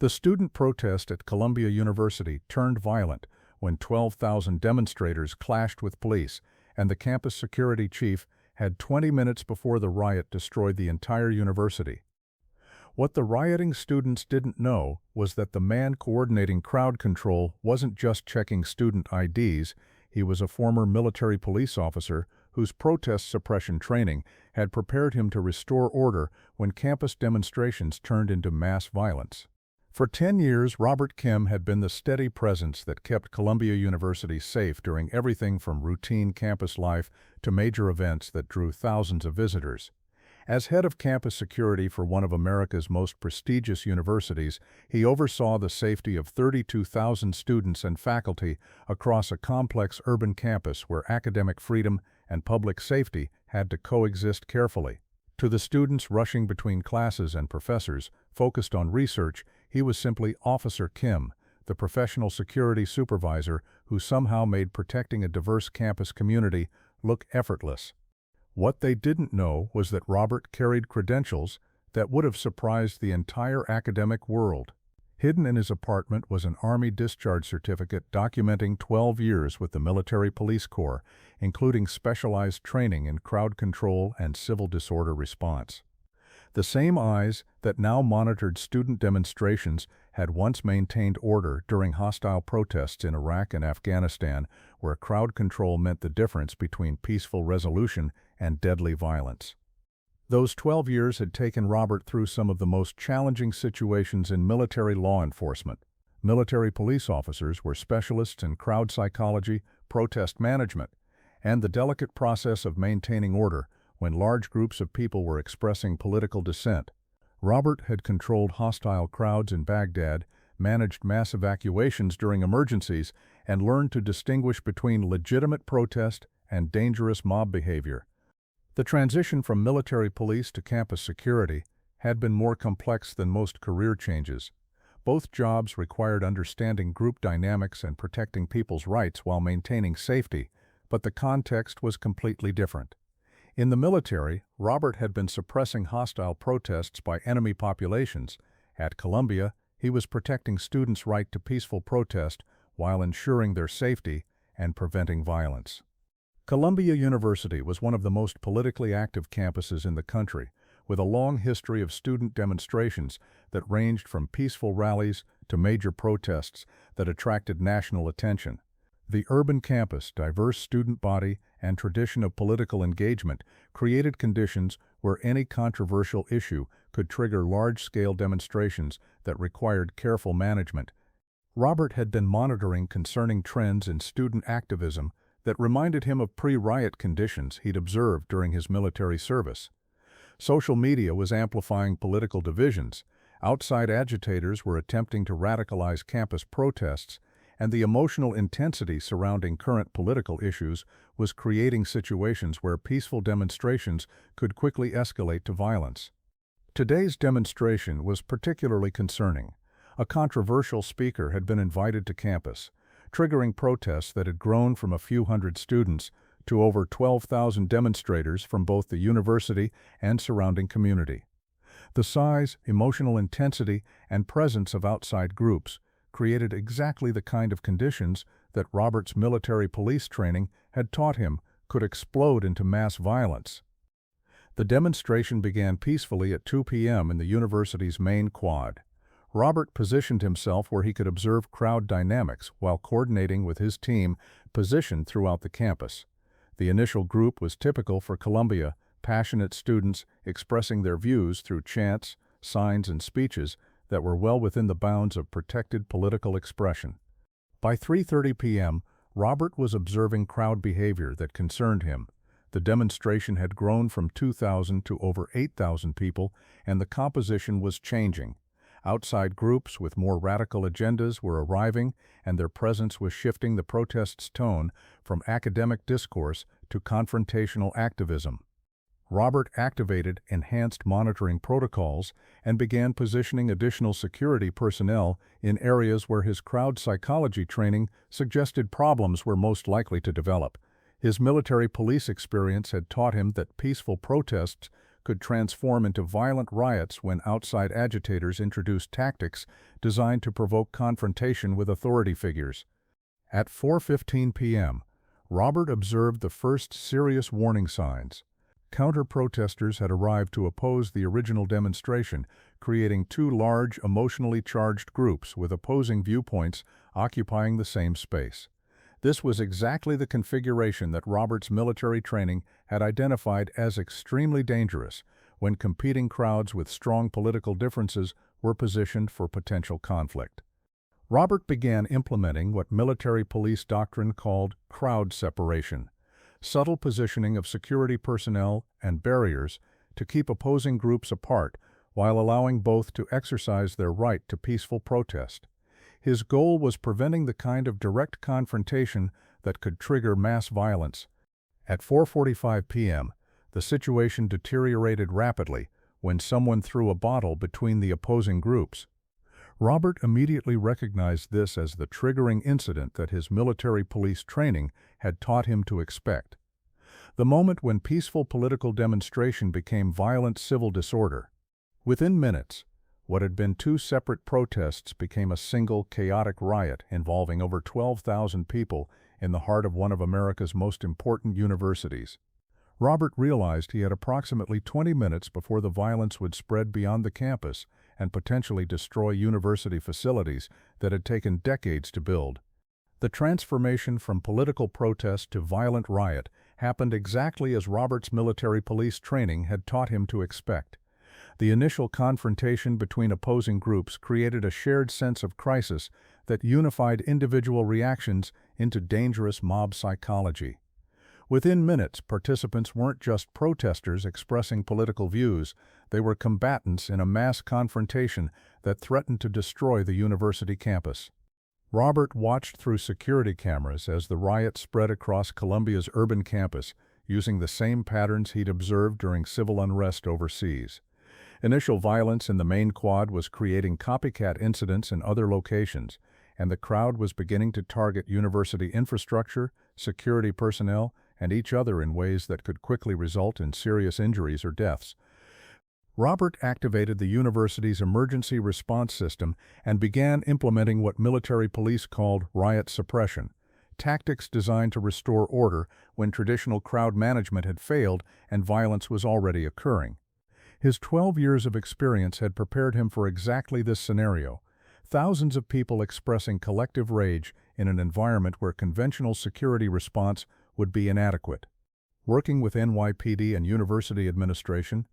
The student protest at Columbia University turned violent when 12,000 demonstrators clashed with police, and the campus security chief had 20 minutes before the riot destroyed the entire university. What the rioting students didn't know was that the man coordinating crowd control wasn't just checking student IDs, he was a former military police officer whose protest suppression training had prepared him to restore order when campus demonstrations turned into mass violence. For 10 years, Robert Kim had been the steady presence that kept Columbia University safe during everything from routine campus life to major events that drew thousands of visitors. As head of campus security for one of America's most prestigious universities, he oversaw the safety of 32,000 students and faculty across a complex urban campus where academic freedom and public safety had to coexist carefully. To the students rushing between classes and professors focused on research, he was simply Officer Kim, the professional security supervisor who somehow made protecting a diverse campus community look effortless. What they didn't know was that Robert carried credentials that would have surprised the entire academic world. Hidden in his apartment was an Army discharge certificate documenting 12 years with the Military Police Corps, including specialized training in crowd control and civil disorder response. The same eyes that now monitored student demonstrations had once maintained order during hostile protests in Iraq and Afghanistan, where crowd control meant the difference between peaceful resolution and deadly violence. Those 12 years had taken Robert through some of the most challenging situations in military law enforcement. Military police officers were specialists in crowd psychology, protest management, and the delicate process of maintaining order when large groups of people were expressing political dissent. Robert had controlled hostile crowds in Baghdad, managed mass evacuations during emergencies, and learned to distinguish between legitimate protest and dangerous mob behavior. The transition from military police to campus security had been more complex than most career changes. Both jobs required understanding group dynamics and protecting people's rights while maintaining safety, but the context was completely different. In the military, Robert had been suppressing hostile protests by enemy populations. At Columbia, he was protecting students' right to peaceful protest while ensuring their safety and preventing violence. Columbia University was one of the most politically active campuses in the country, with a long history of student demonstrations that ranged from peaceful rallies to major protests that attracted national attention. The urban campus, diverse student body, and tradition of political engagement created conditions where any controversial issue could trigger large-scale demonstrations that required careful management. Robert had been monitoring concerning trends in student activism that reminded him of pre-riot conditions he'd observed during his military service. Social media was amplifying political divisions, outside agitators were attempting to radicalize campus protests, and the emotional intensity surrounding current political issues was creating situations where peaceful demonstrations could quickly escalate to violence. Today's demonstration was particularly concerning. A controversial speaker had been invited to campus, triggering protests that had grown from a few hundred students to over 12,000 demonstrators from both the university and surrounding community. The size, emotional intensity, and presence of outside groups created exactly the kind of conditions that Robert's military police training had taught him could explode into mass violence. The demonstration began peacefully at 2 p.m. in the university's main quad. Robert positioned himself where he could observe crowd dynamics while coordinating with his team positioned throughout the campus. The initial group was typical for Columbia, passionate students expressing their views through chants, signs, and speeches that were well within the bounds of protected political expression. By 3:30 p.m., Robert was observing crowd behavior that concerned him. The demonstration had grown from 2,000 to over 8,000 people, and the composition was changing. Outside groups with more radical agendas were arriving, and their presence was shifting the protest's tone from academic discourse to confrontational activism. Robert activated enhanced monitoring protocols and began positioning additional security personnel in areas where his crowd psychology training suggested problems were most likely to develop. His military police experience had taught him that peaceful protests could transform into violent riots when outside agitators introduced tactics designed to provoke confrontation with authority figures. At 4:15 p.m., Robert observed the first serious warning signs. Counter-protesters had arrived to oppose the original demonstration, creating two large, emotionally charged groups with opposing viewpoints occupying the same space. This was exactly the configuration that Robert's military training had identified as extremely dangerous when competing crowds with strong political differences were positioned for potential conflict. Robert began implementing what military police doctrine called crowd separation, subtle positioning of security personnel and barriers to keep opposing groups apart while allowing both to exercise their right to peaceful protest. His goal was preventing the kind of direct confrontation that could trigger mass violence. At 4:45 p.m., the situation deteriorated rapidly when someone threw a bottle between the opposing groups. Robert immediately recognized this as the triggering incident that his military police training had taught him to expect. The moment when peaceful political demonstration became violent civil disorder. Within minutes, what had been two separate protests became a single chaotic riot involving over 12,000 people in the heart of one of America's most important universities. Robert realized he had approximately 20 minutes before the violence would spread beyond the campus and potentially destroy university facilities that had taken decades to build. The transformation from political protest to violent riot happened exactly as Robert's military police training had taught him to expect. The initial confrontation between opposing groups created a shared sense of crisis that unified individual reactions into dangerous mob psychology. Within minutes, participants weren't just protesters expressing political views, they were combatants in a mass confrontation that threatened to destroy the university campus. Robert watched through security cameras as the riot spread across Columbia's urban campus, using the same patterns he'd observed during civil unrest overseas. Initial violence in the main quad was creating copycat incidents in other locations, and the crowd was beginning to target university infrastructure, security personnel, and each other in ways that could quickly result in serious injuries or deaths. Robert activated the university's emergency response system and began implementing what military police called riot suppression, tactics designed to restore order when traditional crowd management had failed and violence was already occurring. His 12 years of experience had prepared him for exactly this scenario, thousands of people expressing collective rage in an environment where conventional security response would be inadequate. Working with NYPD and university administration,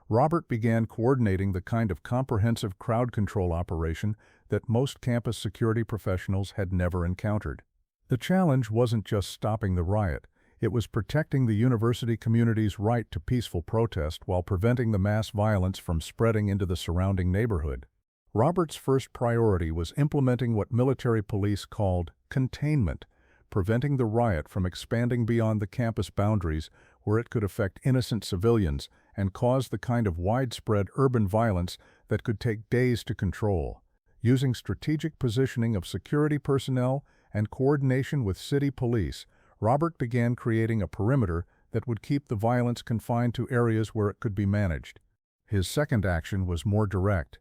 Robert began coordinating the kind of comprehensive crowd control operation that most campus security professionals had never encountered. The challenge wasn't just stopping the riot. It was protecting the university community's right to peaceful protest while preventing the mass violence from spreading into the surrounding neighborhood. Robert's first priority was implementing what military police called containment, preventing the riot from expanding beyond the campus boundaries where it could affect innocent civilians and cause the kind of widespread urban violence that could take days to control. Using strategic positioning of security personnel and coordination with city police, Robert began creating a perimeter that would keep the violence confined to areas where it could be managed. His second action was more direct.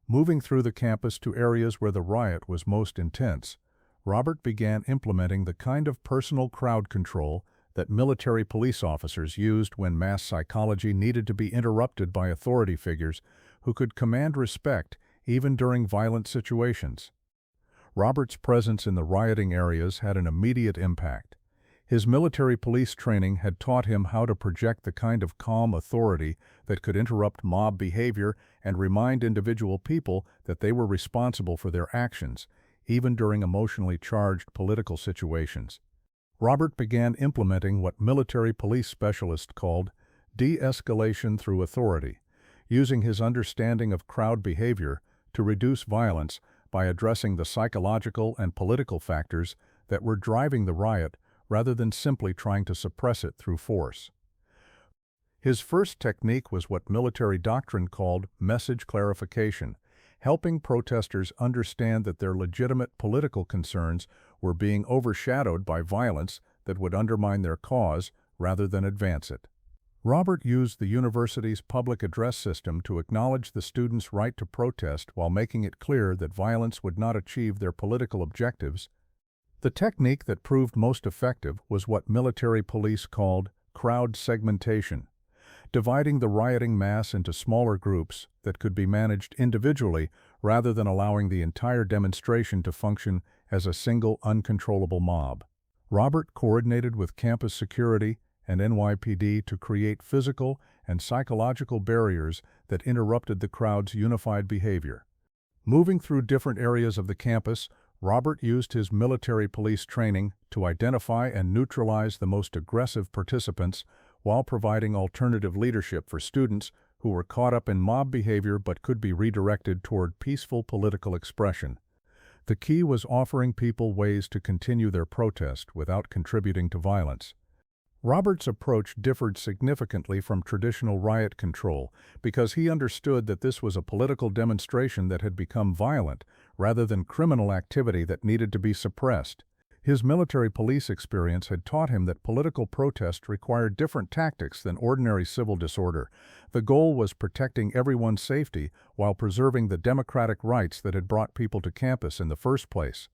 Moving through the campus to areas where the riot was most intense, Robert began implementing the kind of personal crowd control that military police officers used when mass psychology needed to be interrupted by authority figures who could command respect even during violent situations. Robert's presence in the rioting areas had an immediate impact. His military police training had taught him how to project the kind of calm authority that could interrupt mob behavior and remind individual people that they were responsible for their actions, even during emotionally charged political situations. Robert began implementing what military police specialists called de-escalation through authority, using his understanding of crowd behavior to reduce violence by addressing the psychological and political factors that were driving the riot rather than simply trying to suppress it through force. His first technique was what military doctrine called message clarification, helping protesters understand that their legitimate political concerns were being overshadowed by violence that would undermine their cause rather than advance it. Robert used the university's public address system to acknowledge the students' right to protest while making it clear that violence would not achieve their political objectives. The technique that proved most effective was what military police called crowd segmentation, dividing the rioting mass into smaller groups that could be managed individually rather than allowing the entire demonstration to function as a single uncontrollable mob. Robert coordinated with campus security and NYPD to create physical and psychological barriers that interrupted the crowd's unified behavior. Moving through different areas of the campus, Robert used his military police training to identify and neutralize the most aggressive participants while providing alternative leadership for students who were caught up in mob behavior but could be redirected toward peaceful political expression. The key was offering people ways to continue their protest without contributing to violence. Robert's approach differed significantly from traditional riot control because he understood that this was a political demonstration that had become violent rather than criminal activity that needed to be suppressed. His military police experience had taught him that political protest required different tactics than ordinary civil disorder. The goal was protecting everyone's safety while preserving the democratic rights that had brought people to campus in the first place.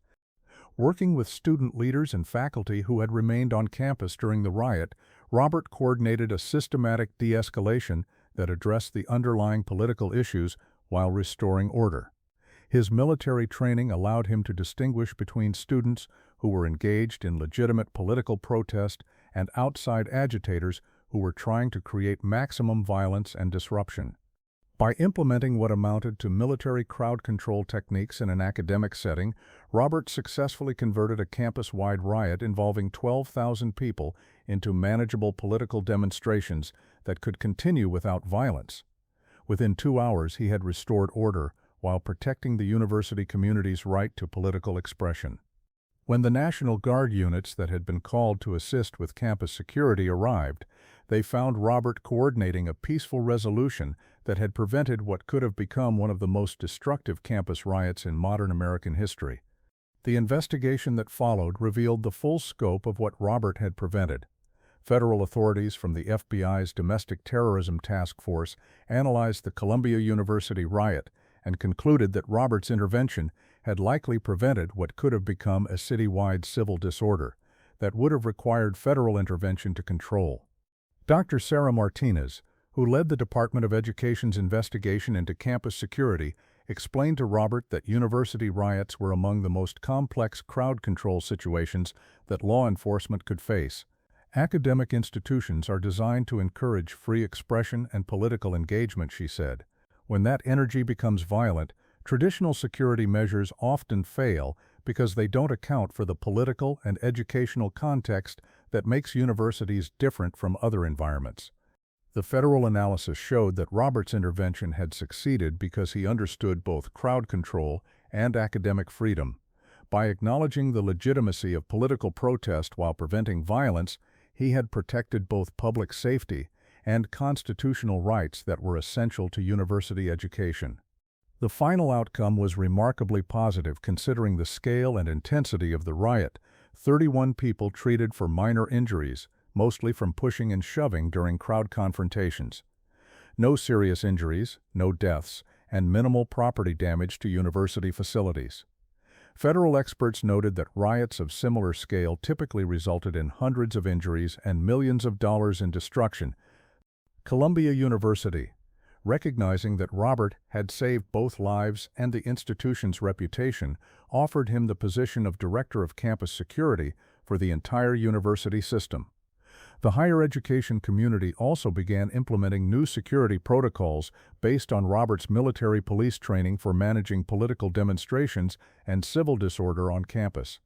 Working with student leaders and faculty who had remained on campus during the riot, Robert coordinated a systematic de-escalation that addressed the underlying political issues while restoring order. His military training allowed him to distinguish between students who were engaged in legitimate political protest and outside agitators who were trying to create maximum violence and disruption. By implementing what amounted to military crowd control techniques in an academic setting, Robert successfully converted a campus-wide riot involving 12,000 people into manageable political demonstrations that could continue without violence. Within 2 hours, he had restored order while protecting the university community's right to political expression. When the National Guard units that had been called to assist with campus security arrived, they found Robert coordinating a peaceful resolution that had prevented what could have become one of the most destructive campus riots in modern American history. The investigation that followed revealed the full scope of what Robert had prevented. Federal authorities from the FBI's Domestic Terrorism Task Force analyzed the Columbia University riot and concluded that Robert's intervention had likely prevented what could have become a citywide civil disorder that would have required federal intervention to control. Dr. Sarah Martinez, who led the Department of Education's investigation into campus security, explained to Robert that university riots were among the most complex crowd control situations that law enforcement could face. Academic institutions are designed to encourage free expression and political engagement, she said. When that energy becomes violent, traditional security measures often fail because they don't account for the political and educational context that makes universities different from other environments. The federal analysis showed that Robert's intervention had succeeded because he understood both crowd control and academic freedom. By acknowledging the legitimacy of political protest while preventing violence, he had protected both public safety and constitutional rights that were essential to university education. The final outcome was remarkably positive considering the scale and intensity of the riot. 31 people treated for minor injuries, mostly from pushing and shoving during crowd confrontations. No serious injuries, no deaths, and minimal property damage to university facilities. Federal experts noted that riots of similar scale typically resulted in hundreds of injuries and millions of dollars in destruction. Columbia University, recognizing that Robert had saved both lives and the institution's reputation, offered him the position of Director of Campus Security for the entire university system. The higher education community also began implementing new security protocols based on Robert's military police training for managing political demonstrations and civil disorder on campus.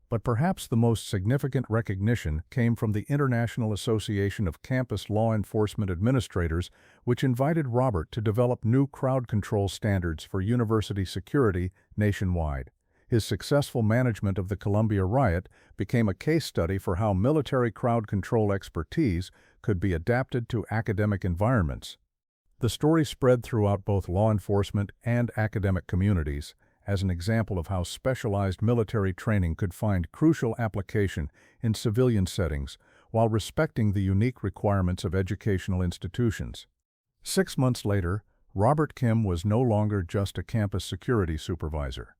But perhaps the most significant recognition came from the International Association of Campus Law Enforcement Administrators, which invited Robert to develop new crowd control standards for university security nationwide. His successful management of the Columbia riot became a case study for how military crowd control expertise could be adapted to academic environments. The story spread throughout both law enforcement and academic communities as an example of how specialized military training could find crucial application in civilian settings while respecting the unique requirements of educational institutions. 6 months later, Robert Kim was no longer just a campus security supervisor.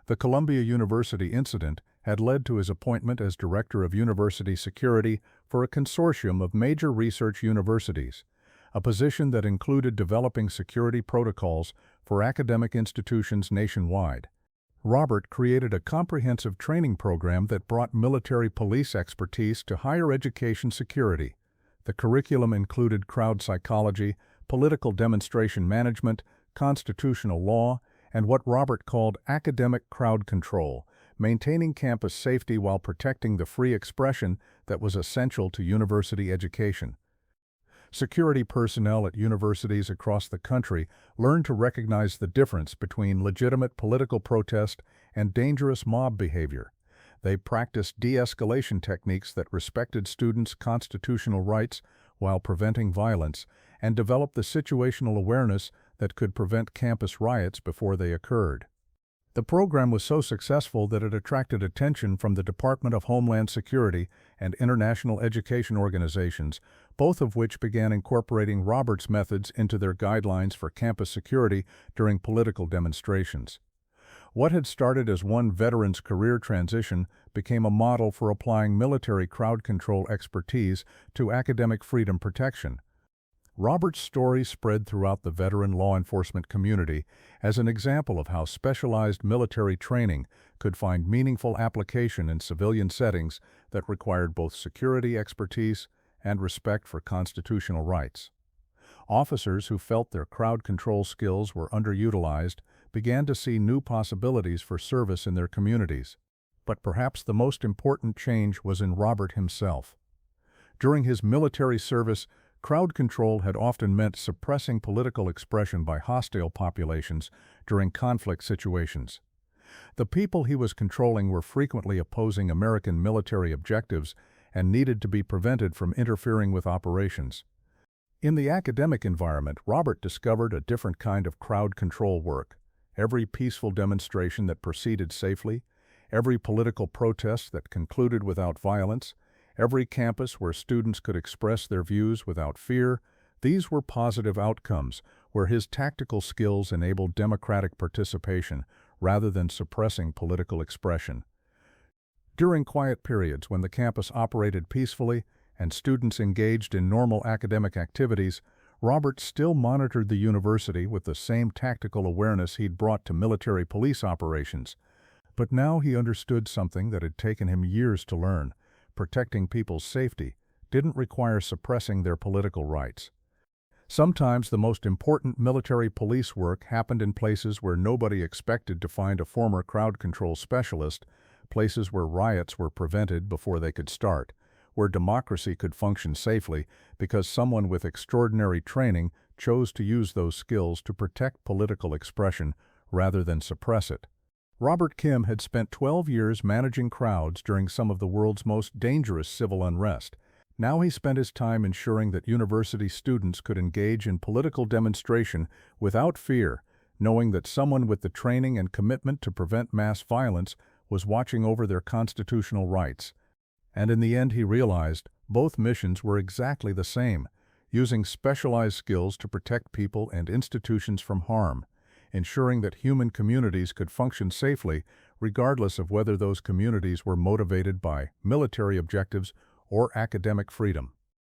The Columbia University incident had led to his appointment as Director of University Security for a consortium of major research universities, a position that included developing security protocols for academic institutions nationwide. Robert created a comprehensive training program that brought military police expertise to higher education security. The curriculum included crowd psychology, political demonstration management, constitutional law, and what Robert called academic crowd control, maintaining campus safety while protecting the free expression that was essential to university education. Security personnel at universities across the country learned to recognize the difference between legitimate political protest and dangerous mob behavior. They practiced de-escalation techniques that respected students' constitutional rights while preventing violence, and developed the situational awareness that could prevent campus riots before they occurred. The program was so successful that it attracted attention from the Department of Homeland Security and international education organizations, both of which began incorporating Robert's methods into their guidelines for campus security during political demonstrations. What had started as one veteran's career transition became a model for applying military crowd control expertise to academic freedom protection. Robert's story spread throughout the veteran law enforcement community as an example of how specialized military training could find meaningful application in civilian settings that required both security expertise and respect for constitutional rights. Officers who felt their crowd control skills were underutilized began to see new possibilities for service in their communities. But perhaps the most important change was in Robert himself. During his military service, crowd control had often meant suppressing political expression by hostile populations during conflict situations. The people he was controlling were frequently opposing American military objectives and needed to be prevented from interfering with operations. In the academic environment, Robert discovered a different kind of crowd control work. Every peaceful demonstration that proceeded safely, every political protest that concluded without violence, every campus where students could express their views without fear, these were positive outcomes where his tactical skills enabled democratic participation rather than suppressing political expression. During quiet periods when the campus operated peacefully and students engaged in normal academic activities, Robert still monitored the university with the same tactical awareness he'd brought to military police operations. But now he understood something that had taken him years to learn. Protecting people's safety didn't require suppressing their political rights. Sometimes the most important military police work happened in places where nobody expected to find a former crowd control specialist, places where riots were prevented before they could start, where democracy could function safely because someone with extraordinary training chose to use those skills to protect political expression rather than suppress it. Robert Kim had spent 12 years managing crowds during some of the world's most dangerous civil unrest. Now he spent his time ensuring that university students could engage in political demonstration without fear, knowing that someone with the training and commitment to prevent mass violence was watching over their constitutional rights. And in the end he realized both missions were exactly the same, using specialized skills to protect people and institutions from harm, ensuring that human communities could function safely regardless of whether those communities were motivated by military objectives or academic freedom.